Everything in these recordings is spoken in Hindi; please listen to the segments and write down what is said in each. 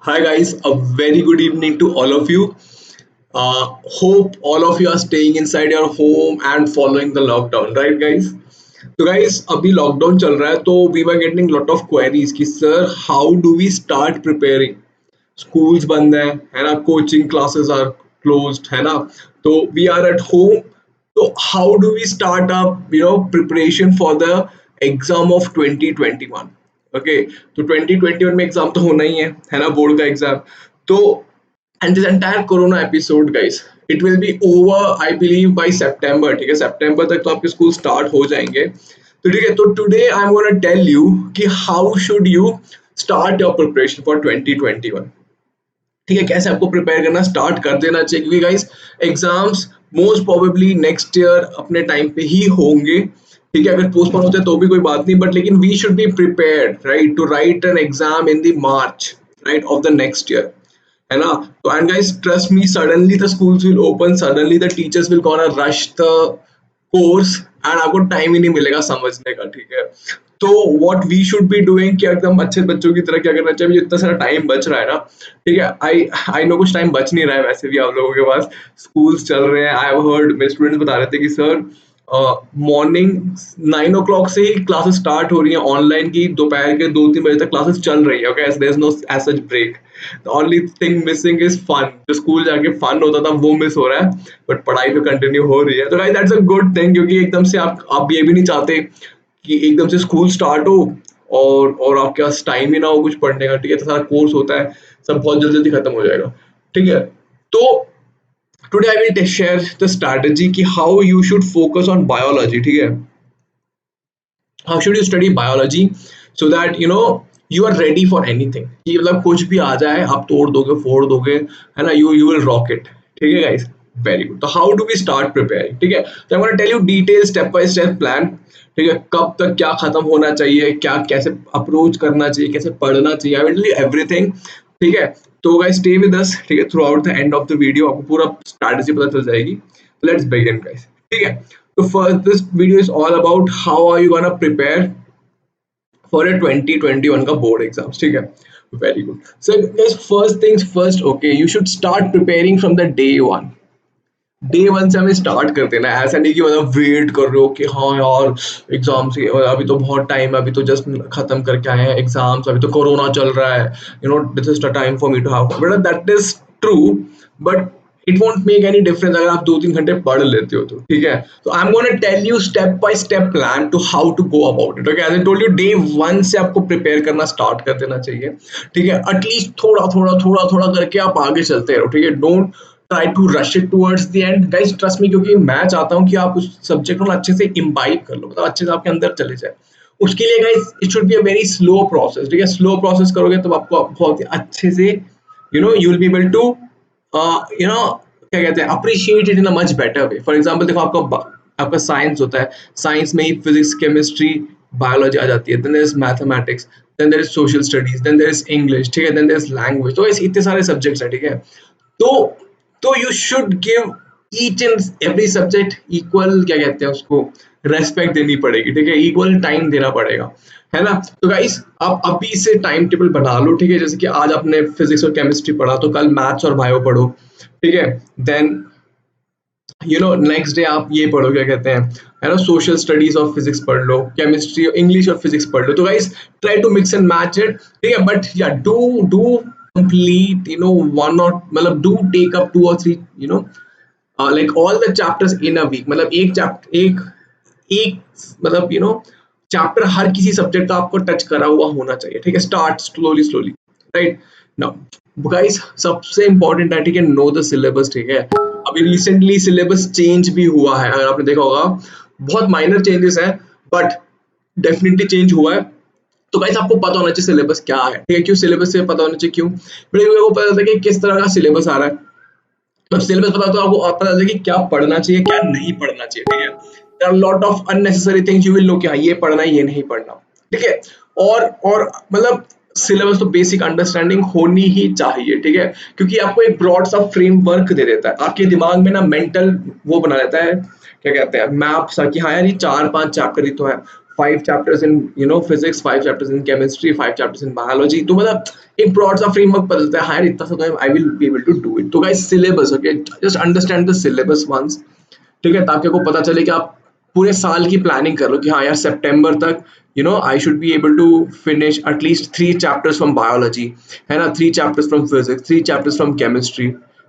Hi guys, a very good evening to all of you. Hope all of you are staying inside your home and following the lockdown, right guys? तो guys अभी लॉकडाउन चल रहा है तो we were getting lot of queries कि sir how do we start preparing. Schools बंद है ना, कोचिंग क्लासेस आर क्लोज्ड है ना, तो वी आर एट होम. तो how do we start up preparation for the exam of 2021. Okay, तो 2021 में एग्जाम तो होना ही है ना, बोर्ड का एग्जाम. तो and this entire corona episode guys, it will be over I believe by September. ठीक है, सितंबर तक तो आपके स्कूल स्टार्ट हो जाएंगे. तो ठीक है, तो today I am gonna tell you कि how should you start your preparation for 2021. ठीक है, कैसे आपको प्रिपेयर करना स्टार्ट कर देना चाहिए, क्योंकि guys exams most probably next year अपने टाइम पे ही होंगे. ठीक है, अगर पोस्टपोन होते हैं तो भी कोई बात नहीं, बट लेकिन we should be prepared right to write an exam in the March right of the next year, है ना. तो and guys trust me, suddenly the schools will open, suddenly the teachers will gonna rush the course and आपको टाइम ही नहीं मिलेगा समझने का. ठीक है, तो what we should be doing कि एकदम अच्छे बच्चों की तरह क्या करना चाहिए. इतना सारा टाइम बच रहा है ना, ठीक है, आई आई नो कुछ टाइम बच नहीं रहा है वैसे भी आप लोगों के पास, स्कूल्स चल रहे हैं. आई हैव हर्ड मेरे स्टूडेंट्स बता रहे थे कि सर मॉर्निंग 9 o'clock से ही क्लासेस स्टार्ट हो रही है ऑनलाइन की, दोपहर के 2-3 बजे तक क्लासेस चल रही है. Okay, there is no as such break. The only thing missing is fun. जो स्कूल जाके फन होता था वो मिस हो रहा है, बट पढ़ाई तो कंटिन्यू हो रही है. तो guys that's a good thing, क्योंकि एकदम से आप ये भी नहीं चाहते कि एकदम से स्कूल स्टार्ट हो और आपके पास टाइम ही ना हो कुछ पढ़ने का. ठीक है, तो सारा कोर्स होता है, सब बहुत जल्दी जल्दी खत्म हो जाएगा. ठीक है, तो today I will share the strategy कि how you should focus on biology. ठीक है, how should you study biology so that you are ready for anything. कि मतलब कुछ भी आ जाए आप तोड़ दोगे फोड़ दोगे, है ना, यू विल रॉक इट. ठीक है गाइस, वेरी गुड. तो how do we start preparing. ठीक है, तो I am gonna tell you detail step by step plan. ठीक है, कब तक क्या खत्म होना चाहिए, क्या कैसे अप्रोच करना चाहिए, कैसे पढ़ना चाहिए, I will tell you everything. ठीक है, तो गाइस स्टे विद अस. ठीक है, throughout the end of the video आपको पूरा स्ट्रैटेजी पता चल जाएगी. Let's begin guys. ठीक है, तो first this video is all about how are you gonna prepare for a 2021 का बोर्ड एग्जाम्स. ठीक है, very good. So first things first, okay, you should start preparing from the day one. Day one से हमें स्टार्ट कर देना है. ऐसा नहीं कि मतलब वेट कर रहे हो कि हाँ यार एग्जाम से अभी तो बहुत टाइम है, अभी तो जस्ट खत्म करके आए हैं एग्जाम्स, अभी तो कोरोना चल रहा है, this is the time for me to have. But that is true, but it won't make any difference अगर आप 2-3 घंटे पढ़ लेते हो तो. ठीक है, तो I am gonna tell you step by step plan to how to go about it. Okay, as I told you, day one से आपको प्रिपेयर करना स्टार्ट कर देना चाहिए. ठीक है, एटलीस्ट थोड़ा थोड़ा थोड़ा थोड़ा करके आप आगे चलते रहो. ठीक है, don't try to rush it towards the end guys, trust me, क्योंकि मैं चाहता हूँ कि आप उस सब्जेक्ट को अच्छे से इम्बाइब कर लो, मतलब अच्छे से आपके अंदर चले जाए. उसके लिए guys it should be a very slow process. ठीक है, स्लो प्रोसेस करोगे तो आपको बहुत ही अच्छे से you will be able to क्या कहते हैं, appreciate it in a much better way. For example देखो, आपका साइंस होता है, साइंस में ही फिजिक्स केमिस्ट्री बायोलॉजी आ जाती है, then there is mathematics, then there is social studies, then there is English. ठीक है, देन देयर इज लैंग्वेज. तो इतने सारे सब्जेक्ट्स हैं. ठीक है, तो you should give each and every subject equal, क्या कहते हैं उसको, रेस्पेक्ट देनी पड़ेगी. ठीक है, इक्वल टाइम देना पड़ेगा, है ना. तो गाइस आप अभी से टाइम टेबल बना लो. ठीक है, जैसे कि आज आपने फिजिक्स और केमिस्ट्री पढ़ा तो कल मैथ्स और बायो पढ़ो. ठीक है, देन नेक्स्ट डे आप ये पढ़ो, क्या कहते हैं, है ना, सोशल स्टडीज और फिजिक्स पढ़ लो, केमिस्ट्री इंग्लिश और फिजिक्स पढ़ लो. तो guys try to mix and match it. ठीक है, but yeah do complete one or मतलब do take up 2 or 3 like all the chapters in a week. मतलब एक मतलब चैप्टर हर किसी सब्जेक्ट का आपको टच करा हुआ होना चाहिए. ठीक है, start slowly slowly. Right now guys, सबसे इंपॉर्टेंट है, ठीक है, नो द सिलेबस. ठीक है, अभी रिसेंटली सिलेबस चेंज भी हुआ है, अगर आपने देखा होगा, बहुत माइनर चेंजेस है बट डेफिनेटली चेंज हुआ है. तो गाइस आपको पता होना चाहिए सिलेबस क्या है. ठीक है, क्यों सिलेबस से पता होना चाहिए, क्यों मेरे को पता होता है कि किस तरह का सिलेबस आ रहा है. तो सिलेबस पता तो आपको पता होता है कि क्या पढ़ना चाहिए क्या नहीं पढ़ना चाहिए. ठीक है, there are lot of unnecessary things you will know कि हाँ ये पढ़ना है ये नहीं पढ़ना. ठीक है, और मतलब सिलेबस तो बेसिक अंडरस्टैंडिंग होनी ही चाहिए. ठीक है, क्योंकि आपको एक ब्रॉड सा फ्रेमवर्क दे देता है, आपके दिमाग में ना मेंटल वो बना देता है, क्या कहते हैं, मैप सा, कि हाँ यार ये 4-5 चैप्टर ही तो है. 5 chapters in physics, 5 chapters in chemistry, 5 chapters in biology. तो मतलब एक ब्रॉड सा फ्रेमवर्क बदलता है, हाँ यार इतना सा तो I will be able to do it. तो guys syllabus, okay, just understand the syllabus once, ठीक है, ताकि आपको पता चले कि आप पूरे साल की प्लानिंग कर लो कि हाँ यार सितंबर तक I should be able to finish at least 3 chapters from biology, है ना, 3 chapters from physics, 3 chapters from chemistry,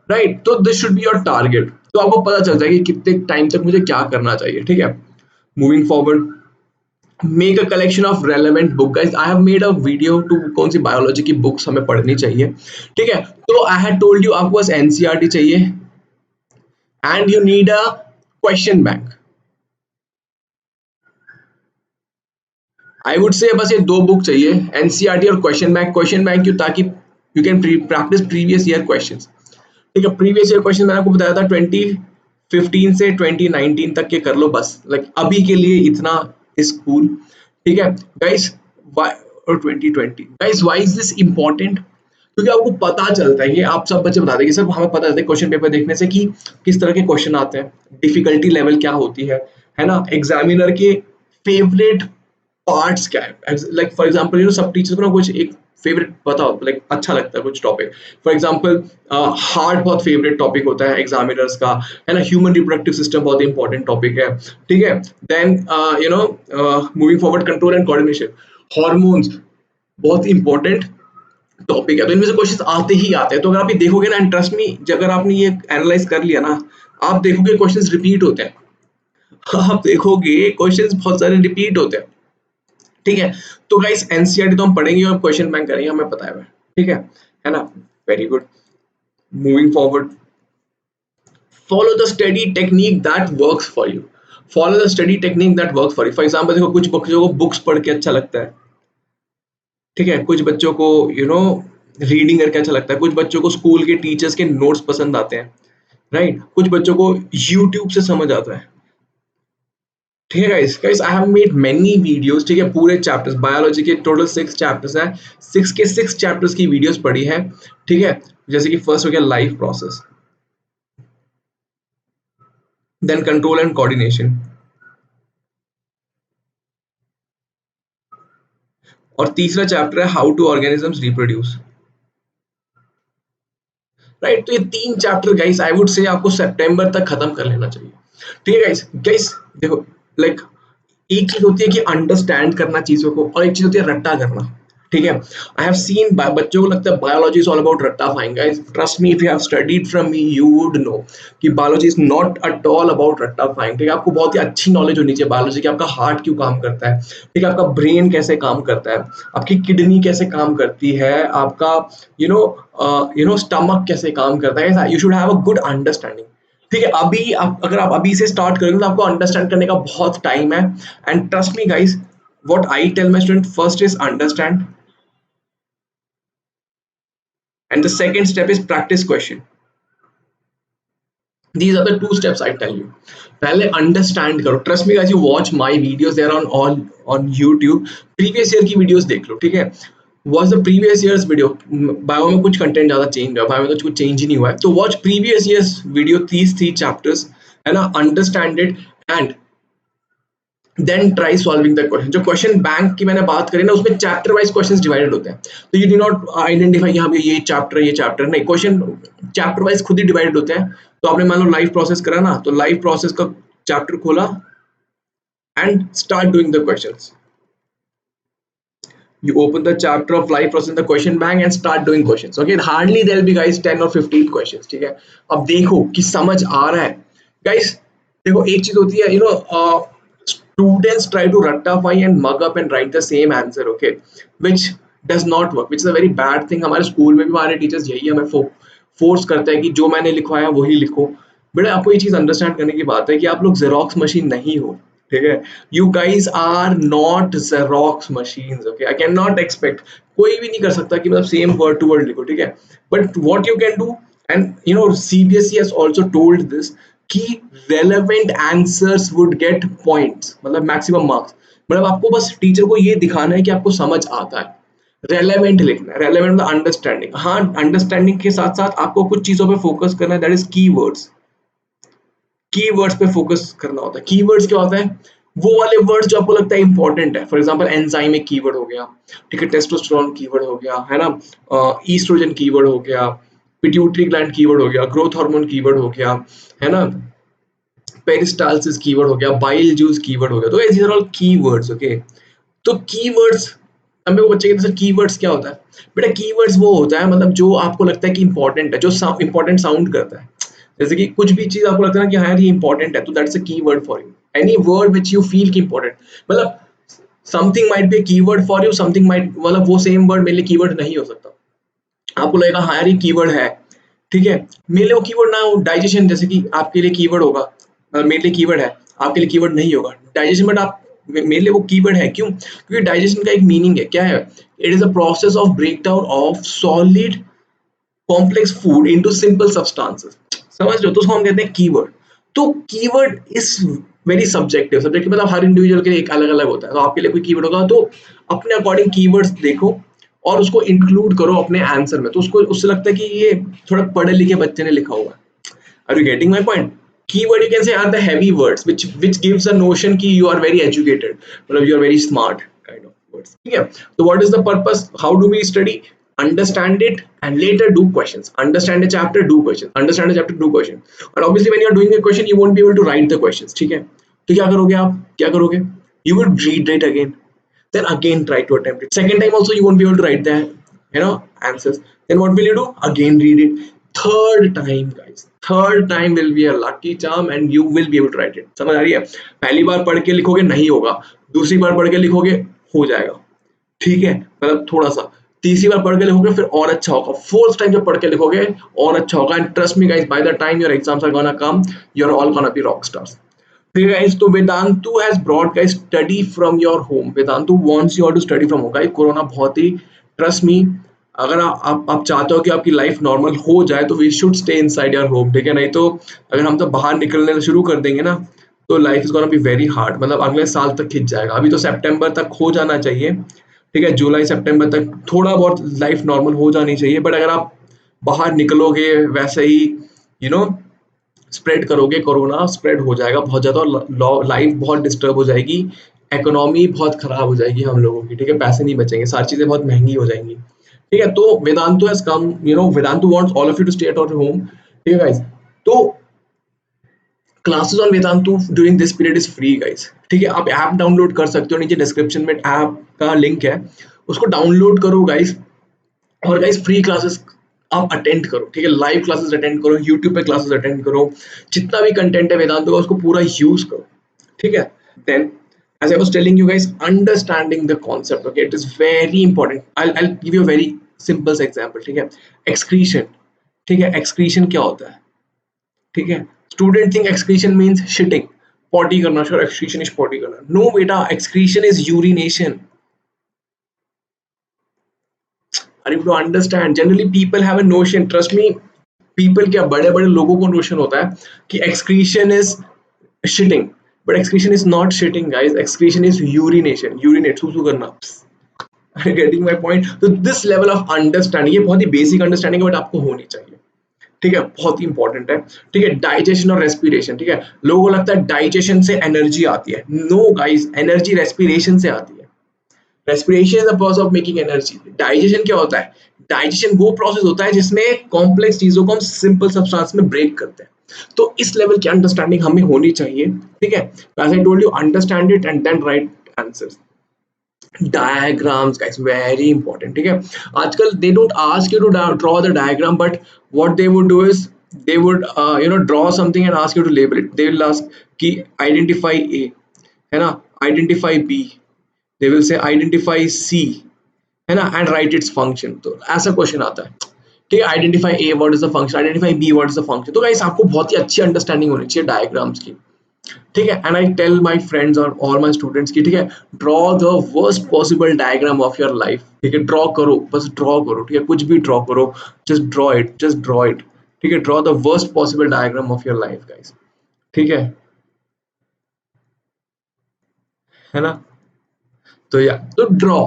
right. तो this should be your target. तो आपको पता चल जाएगा कि कितने टाइम तक मुझे क्या करना चाहिए, ठीक है। Moving forward, make a collection of relevant book. Guys I have made a video to कौन सी बायोलॉजी की बुक्स हमें पढ़नी चाहिए, ठीक है। तो आई हैड टोल्ड यू आपको बस एनसीईआरटी चाहिए and you need a question bank. I would say बस ये दो बुक चाहिए, एनसीईआरटी और क्वेश्चन बैंक। क्वेश्चन बैंक क्यों? ताकि you can practice previous year questions, ठीक है। प्रीवियस ईयर क्वेश्चन मैंने आपको बताया था 2015 से 2019 तक के कर लो बस, लाइक अभी के लिए इतना इज कूल, ठीक है गाइस। और 2020 guys, why is this important? क्योंकि आपको पता चलता है, ये आप सब बच्चे बता देंगे सर, हमें पता चलता है क्वेश्चन पेपर देखने से कि किस तरह के क्वेश्चन आते हैं, डिफिकल्टी लेवल क्या होती है ना, एग्जामिनर के फेवरेट पार्ट्स क्या है। लाइक फॉर एग्जांपल सब टीचर्स को ना कुछ एक फेवरेट पता होता है, लाइक अच्छा लगता है कुछ टॉपिक। फॉर एग्जांपल हार्ट बहुत फेवरेट टॉपिक होता है एग्जामिनर्स का, है ना। ह्यूमन रिप्रोडक्टिव सिस्टम बहुत इंपॉर्टेंट टॉपिक है, ठीक है। Then moving forward, control and coordination, hormones बहुत इंपॉर्टेंट टॉपिक है। तो इनमें से क्वेश्चंस आते ही आते हैं। तो अगर आप ये देखोगे ना, ट्रस्ट मी, अगर आपने ये एनालाइज कर लिया ना, आप देखोगे क्वेश्चंस रिपीट होते हैं। आप देखोगे क्वेश्चंस बहुत सारे रिपीट होते हैं, ठीक है। तो गाइस एनसीईआरटी तो हम पढ़ेंगे और क्वेश्चन बैंक करेंगे, हमें पता है, ठीक है ना। Very good. Moving forward, follow the study technique that works for you. Follow the study technique that works for you. For example देखो, कुछ बच्चों को बुक्स पढ़ के अच्छा लगता है, ठीक है। कुछ बच्चों को रीडिंग करके अच्छा लगता है, कुछ बच्चों को स्कूल के टीचर्स के नोट्स पसंद आते हैं, राइट। कुछ बच्चों को यूट्यूब से समझ आता है, ठीक है guys. Guys I have made many videos, ठीक है, पूरे चैप्टर्स बायोलॉजी के टोटल 6 चैप्टर्स हैं, 6 के 6 चैप्टर्स की वीडियोस पड़ी है, ठीक है। जैसे कि फर्स्ट हो गया life process, then control and coordination, और तीसरा चैप्टर है how to organisms reproduce, right. तो ये 3 chapter guys I would say आपको सितंबर तक खत्म कर लेना चाहिए, ठीक है गाइस। गाइस देखो, लाइक एक चीज होती है कि अंडरस्टैंड करना चीजों को, और एक चीज होती है रट्टा करना, ठीक है। आई हैव सीन बच्चों को लगता है बायोलॉजी इज ऑल अबाउट रट्टा फाइंग। Guys trust me, if you have studied from me you would know कि biology is not at all about रट्टा फाइंग, ठीक है। आपको बहुत ही अच्छी नॉलेज होनी चाहिए बायोलॉजी की, आपका हार्ट क्यों काम करता है, ठीक है, आपका ब्रेन कैसे काम करता है, आपकी किडनी कैसे काम करती है, आपका स्टमक कैसे काम करता है। You should have a good understanding, ठीक है। अभी आप अगर आप अभी से स्टार्ट करेंगे तो आपको अंडरस्टैंड करने का बहुत टाइम है। And trust me guys, what I tell my student first is understand, and the second step is practice question. These are the two steps I tell you. पहले understand करो, trust me guys, you watch my videos, they are on all on YouTube. previous year की videos देख लो, ठीक है। was the previous year's video, bio में कुछ कंटेंट ज्यादा चेंज हुआ, बायो में तो कुछ चेंज ही नहीं हुआ है। तो watch previous year's video, these 3 chapters, है ना, understand it, and then try solving the question. जो क्वेश्चन बैंक की मैंने बात करी ना, उसमें चैप्टर वाइज क्वेश्चंस डिवाइडेड होते हैं। तो यू डू नॉट आइडेंटिफाई यहाँ पे ये चैप्टर नहीं, क्वेश्चन चैप्टर वाइज खुद ही डिवाइडेड होते हैं। तो आपने मान लो लाइफ प्रोसेस करा ना, तो लाइफ प्रोसेस का चैप्टर खोला and start doing the questions. You open the chapter of life process in the question bank and start doing questions. Okay, hardly there will be guys 10 or 15 questions, ठीक है। अब देखो कि समझ आ रहा है guys। देखो एक चीज होती है, students try to ratify and mug up and write the same answer, okay, which does not work, which is a very bad thing। हमारे स्कूल में भी हमारे टीचर्स यही हमें फोर्स करते हैं कि जो मैंने लिखवाया वही लिखो। बट आपको ये चीज अंडरस्टैंड करने की बात है कि आप लोग जेरोक्स मशीन नहीं हो, ठीक है। You guys are not Xerox machines, okay. I can not expect, कोई भी नहीं कर सकता कि मतलब सेम वर्ड टू वर्ड लिखो, ठीक है। But what you can do, and CBSE has also told this कि relevant answers would get points, मतलब मैक्सिमम मार्क्स। मतलब आपको बस टीचर को ये दिखाना है कि आपको समझ आता है। रेलेवेंट लिखना है, रेलेवेंट मतलब अंडरस्टैंडिंग। हाँ, अंडरस्टैंडिंग के साथ साथ आपको कुछ चीजों पे फोकस करना है, दैट इज कीवर्ड्स। कीवर्ड्स पे फोकस करना होता है। कीवर्ड्स क्या होता है? वो वाले वर्ड्स जो आपको लगता है इंपॉर्टेंट है, फॉर एग्जांपल एंजाइम एक कीवर्ड हो गया, ठीक है, टेस्टोस्टेरोन कीवर्ड हो गया, है ना, ईस्ट्रोजन कीवर्ड हो गया, पिट्यूटरी ग्लैंड कीवर्ड हो गया, ग्रोथ हार्मोन कीवर्ड हो गया, है ना, पेरिस्टालसिस कीवर्ड हो गया, बाइल जूस कीवर्ड हो गया। तो these are all keywords, okay. तो कीवर्ड्स, अब मेरे को बच्चे कहते हैं सर कीवर्ड्स क्या होता है? बेटा कीवर्ड्स वो होता है मतलब जो आपको लगता है कि इंपॉर्टेंट है, जो इंपॉर्टेंट साउंड करता है। जैसे कि कुछ भी चीज आपको लगता है ना कि हाँ यार ये इंपॉर्टेंट है, तो that's a keyword for you. Any word which you feel की इंपॉर्टेंट, मतलब something might be keyword for you, something might, मतलब वो सेम वर्ड मेरे लिए कीवर्ड नहीं हो सकता। आपको लगेगा हाँ यार ये कीवर्ड है, ठीक है, मेरे लिए वो कीवर्ड ना हो। डाइजेशन जैसे कि आपके लिए कीवर्ड होगा, मेरे लिए कीवर्ड है, आपके लिए कीवर्ड नहीं होगा डाइजेशन, बट आप मेरे लिए वो कीवर्ड है। क्यों? क्योंकि डाइजेशन का एक मीनिंग है, क्या है? It is a process of break down of solid complex food into simple substances. समझ रहे हो? तो उसको हम कहते हैं कीवर्ड। तो keyword is very subjective, subjective मतलब हर इंडिविजुअल के लिए एक अलग अलग होता है। तो आपके लिए कोई कीवर्ड होगा तो अपने अकॉर्डिंग कीवर्ड्स देखो और उसको इंक्लूड करो अपने आंसर में, तो उसको उससे लगता है कि ये थोड़ा पढ़े लिखे बच्चे ने लिखा हुआ है। Are you getting my point? Keyword you can say are the heavy words which gives a notion कि you are very educated, मतलब you are very smart kind of words, ठीक है। तो what is the purpose, how do we study? Understand it and later do questions, understand a chapter, do questions, understand a chapter, do questions, and obviously when you are doing a question you won't be able to write the questions, ठीक है। तो क्या करोगे आप, क्या करोगे? You would read it again, then again try to attempt it, second time also you won't be able to write the, you know, answers, then what will you do? Again read it, third time guys, third time will be a lucky charm and you will be able to write it। समझ आ रही है? पहली बार पढ़ के लिखोगे नहीं होगा, दूसरी बार पढ़ के लिखोगे हो जाएगा, ठीक है, मतलब थोड़ा सा, तीसरी बार पढ़ के लिखोगे फिर और अच्छा होगा, फोर्थ टाइम जब पढ़ के लिखोगे और अच्छा होगा, and trust me guys, by the time your exams are gonna come, you are all gonna be rock stars. ठीक है गाइस, तो Vedantu has brought guys study from your home, Vedantu wants you all to study from home. Guys corona बहुत ही, ट्रस्ट मी, अगर आप चाहते हो कि आपकी लाइफ नॉर्मल हो जाए तो we should stay inside your home, ठीक है। नहीं तो अगर हम तो बाहर निकलने शुरू कर देंगे ना तो life is gonna be very hard, मतलब अगले साल तक खिंच जाएगा। अभी तो सितंबर तक हो जाना चाहिए, ठीक है, जुलाई सितंबर तक थोड़ा बहुत लाइफ नॉर्मल हो जानी चाहिए, बट अगर आप बाहर निकलोगे वैसे ही, यू नो, स्प्रेड करोगे, कोरोना स्प्रेड हो जाएगा बहुत ज़्यादा और लाइफ बहुत डिस्टर्ब हो जाएगी, इकोनॉमी बहुत खराब हो जाएगी हम लोगों की, ठीक है, पैसे नहीं बचेंगे, सारी चीज़ें बहुत महंगी हो जाएंगी, ठीक है। तो Vedantu has come, you know, Vedantu wants all of you to stay at your home, ठीक है गाइस। तो classes on Vedantu during this period is free guys, ठीक है। आप ऐप डाउनलोड कर सकते हो, नीचे डिस्क्रिप्शन में ऐप का लिंक है, उसको डाउनलोड करो गाइस, और गाइस फ्री क्लासेस आप अटेंड करो, ठीक है, लाइव क्लासेस अटेंड करो, यूट्यूब पे क्लासेस अटेंड करो, जितना भी कंटेंट है वेदांत का उसको पूरा यूज करो, ठीक है। Then as I was telling you guys, understanding the concept, okay, it is very important। I'll give you a very simple example, ठीक है। excretion, ठीक है, excretion क्या होता है, ठीक है। Student think excretion means shitting, potty करना, sure excretion is पॉटी करना, no बेटा, excretion is urination। और if you understand, generally people have a notion, trust me, people, क्या बड़े बड़े लोगों को नोशन होता है कि excretion is shitting, but excretion is not shitting guys, excretion is urination, urinate, सूसू करना। Are you getting my point? तो this level of understanding, ये बहुत ही बेसिक अंडरस्टैंडिंग है बट आपको होनी चाहिए, ठीक है, बहुत ही इंपॉर्टेंट है, ठीक है। डाइजेशन और रेस्पिरेशन, ठीक है, लोगों को लगता है डाइजेशन से एनर्जी आती है, नो गाइस, एनर्जी रेस्पिरेशन से आती है। Respiration is the process of making energy. Digestion क्या होता है? डाइजेशन वो प्रोसेस होता है जिसमें कॉम्प्लेक्स चीजों को हम सिंपल सब्सटेंस में ब्रेक करते हैं। तो इस लेवल की अंडरस्टैंडिंग हमें होनी चाहिए, ठीक है। As I told you, understand it and then write answers. Diagrams guys, very important, ठीक है। आजकल they don't ask you to draw the diagram, but what they would do is they would you know, draw something and ask you to label it। they will ask कि identify A, है ना, identify B, they will say identify C, है ना, and write its function। तो ऐसा क्वेश्चन आता है, ठीक है। identify A, what is the function, identify B, what is the function। तो गाइस आपको बहुत ही अच्छी अंडरस्टैंडिंग होनी चाहिए डायग्राम्स की, ठीक है। And I tell my friends और ऑल माय स्टूडेंट्स की, ठीक है, draw the worst possible diagram of your life, ठीक है, ड्रॉ करो, बस ड्रॉ करो, ठीक है, कुछ भी ड्रॉ करो, just draw it, just draw it, ठीक है। Draw the worst possible diagram of your life guys, ठीक है ना। तो या तो draw,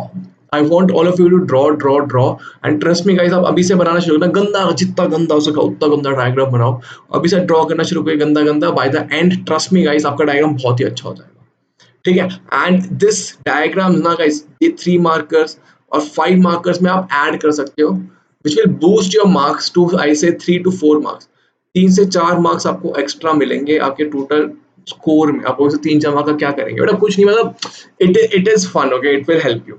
I want all of you to draw draw draw, and trust me guys, आप अभी से बनाना शुरू करना, गंदा, जितना गंदा हो सका उतना गंदा डायग्राम बनाओ, अभी से ड्रॉ करना शुरू करिए गंदा गंदा, by the end trust me guys आपका डायग्राम बहुत ही अच्छा हो जाएगा, ठीक है। एंड दिस डायग्राम ना गाइस, ये 3 मार्कर्स और 5 मार्कर्स में आप ऐड कर सकते हो, which will boost your marks to I say 3 to 4 marks. 3 से 4 मार्क्स आपको एक्स्ट्रा मिलेंगे आपके टोटल स्कोर में। आप उसे 3-4 मार्क्स का क्या करेंगे बेटा, कुछ नहीं, मतलब it is fun, okay, it will help you.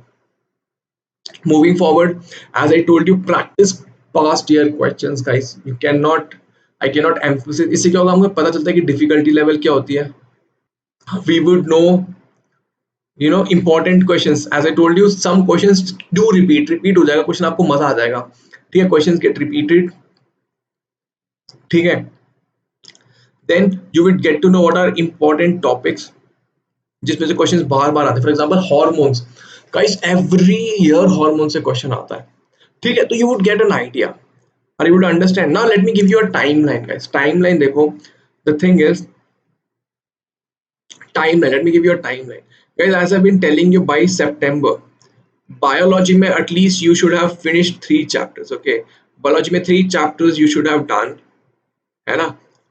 Moving forward, as I told you, practice past year questions guys. You cannot, I cannot emphasize, इससे क्या होगा, हमको पता चलता है कि डिफिकल्टी लेवल क्या होती है। We would know, you know, important questions. As I told you, some questions do repeat हो जाएगा क्वेश्चन, आपको मजा आ जाएगा, ठीक है, questions get repeated, ठीक है। Then you will get to know what are important topics जिसमें से क्वेश्चंस बार बार आते हैं। For example hormones, guys every year hormone से क्वेश्चन आता है, ठीक है। तो you would get an idea और you would understand. Now let me give you a timeline guys. Timeline देखो, the thing is timeline. Let me give you a timeline, guys. As I've been telling you, by September, biology में at least you should have finished 3 chapters, okay? Biology में 3 chapters you should have done, है ना,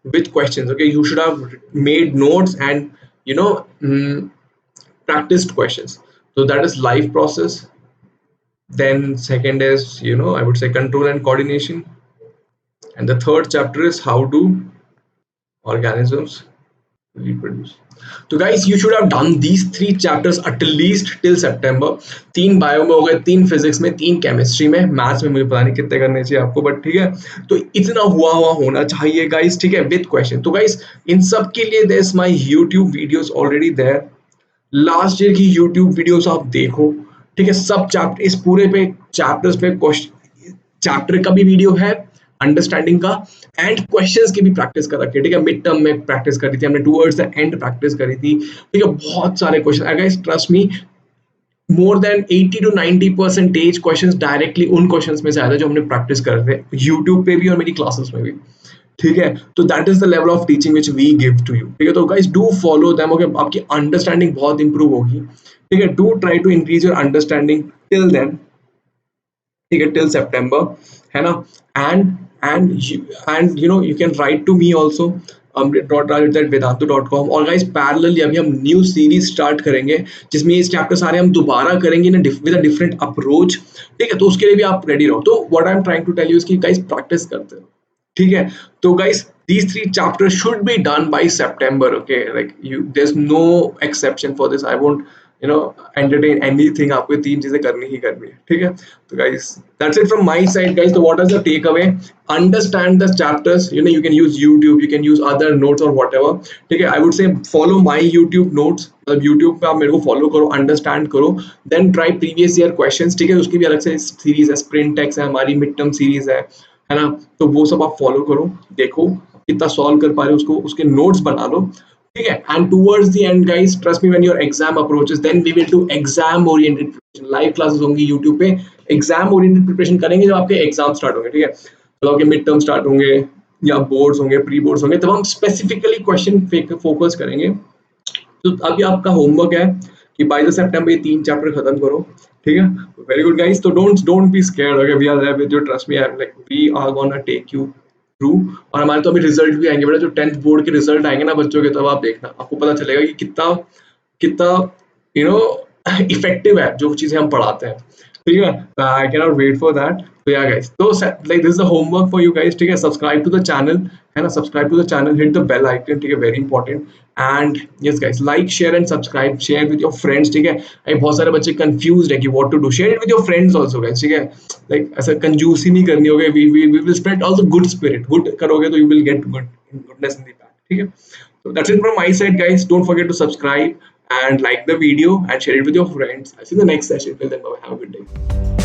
with questions, okay? You should have made notes and, you know, practiced questions. So that is life process. Then second is, you know, I would say control and coordination. And the third chapter is how do organisms reproduce. तो guys, you should have done these 3 chapters at least till September. 3 bio में हो गए, 3 फिजिक्स में, 3 केमिस्ट्री में, मैथ्स में मुझे पता नहीं कितने करने चाहिए आपको, बट ठीक है। तो इतना हुआ होना चाहिए गाइस, ठीक है, विद क्वेश्चन। तो गाइस इन सब के लिए there is my YouTube videos already there. Last year की यूट्यूब वीडियोस आप देखो, ठीक है। सब चैप्टर, इस पूरे पे चैप्टर्स पे क्वेश्चन, चैप्टर का भी वीडियो है, अंडरस्टैंडिंग का, एंड क्वेश्चंस की भी प्रैक्टिस कर रखी है, ठीक है। मिड टर्म में प्रैक्टिस करी थी हमने, टुवर्ड्स द एंड प्रैक्टिस करी थी, ठीक है। बहुत सारे question, guys trust me, more than 80 to 90% questions directly उन क्वेश्चंस में से आए थे जो हमने प्रैक्टिस कर रहे थे यूट्यूब पे भी और मेरी क्लासेस में भी, ठीक है। तो that is the level of teaching which we give to you, ठीक है। तो guys do follow them, okay, आपकी अंडरस्टैंडिंग बहुत इंप्रूव होगी, ठीक है। Do try to increase your understanding till then, ठीक है, टिल सितंबर, है ना। And you know you can write to me also, amrit.raj@vedantu.com। और गाइस पैरेलली अभी हम न्यू सीरीज स्टार्ट करेंगे जिसमें ये चैप्टर सारे हम दोबारा करेंगे ना, विद अ डिफरेंट अप्रोच, ठीक है। तो उसके लिए भी आप रेडी रहो। तो what I am trying to tell you is कि गाइस प्रैक्टिस करते रहो, ठीक है। तो guys these 3 chapters should be done by September, okay? Like you, there's no exception for this. I won't, you know, entertain anything. आपको ये 3 चीजें करनी ही करनी है, ठीक है। तो guys that's it from my side guys. So what is the takeaway? Understand the chapters, you know, you can use YouTube, you can use other notes or whatever, ठीक है। I would say follow my YouTube notes, मतलब YouTube पे आप मेरे को follow करो, understand करो, then try previous year questions, ठीक है। उसकी भी अलग से सीरीज है, sprint text है हमारी, mid term सीरीज है ना। तो वो सब आप फॉलो करो, देखो कितना सॉल्व कर पा रहे हो उसको, उसके नोट्स बना लो, ठीक है। And towards the end guys, trust me, when your exam approaches then we will do exam oriented preparation. Live classes होंगी यूट्यूब पे, एग्जाम ओरिएंटेड प्रिपरेशन करेंगे जब आपके एग्जाम स्टार्ट होंगे, ठीक है। तो आपके मिड टर्म स्टार्ट होंगे या बोर्ड्स होंगे, प्री बोर्ड्स होंगे, तब हम स्पेसिफिकली क्वेश्चन फोकस करेंगे। तो अभी आपका होमवर्क है कि बाय द सितंबर ये 3 चैप्टर खत्म करो, ठीक है। Very good guys. तो don't be scared, okay, we are there with you, trust me, I am like we are gonna take you through. और हमारे तो अभी रिजल्ट भी आएंगे बेटा, जो 10th बोर्ड के रिजल्ट आएंगे ना बच्चों के, तब आप देखना, आपको पता चलेगा कि कितना कितना यू नो इफेक्टिव है जो चीजें हम पढ़ाते हैं, ठीक है। I can not wait for that. तो या गाइस, तो like this is the homework for you guys, ठीक है। सब्सक्राइब टू द चैनल, है ना, subscribe to the channel, hit the bell icon, ठीक है, very important. And yes guys, like share and subscribe, share with your friends, ठीक है। अभी बहुत सारे बच्चे कंफ्यूज्ड है कि what to do, share it with your friends also guys, ठीक है। लाइक ऐसा कंजूसी नहीं करनी होगी, we will spread all the good spirit, good करोगे तो you will get goodness in the back, ठीक है। So that's it from my side, guys. Don't forget to subscribe and like the video and share it with your friends. I'll see you in the next session. Till then, bye. Have a good day.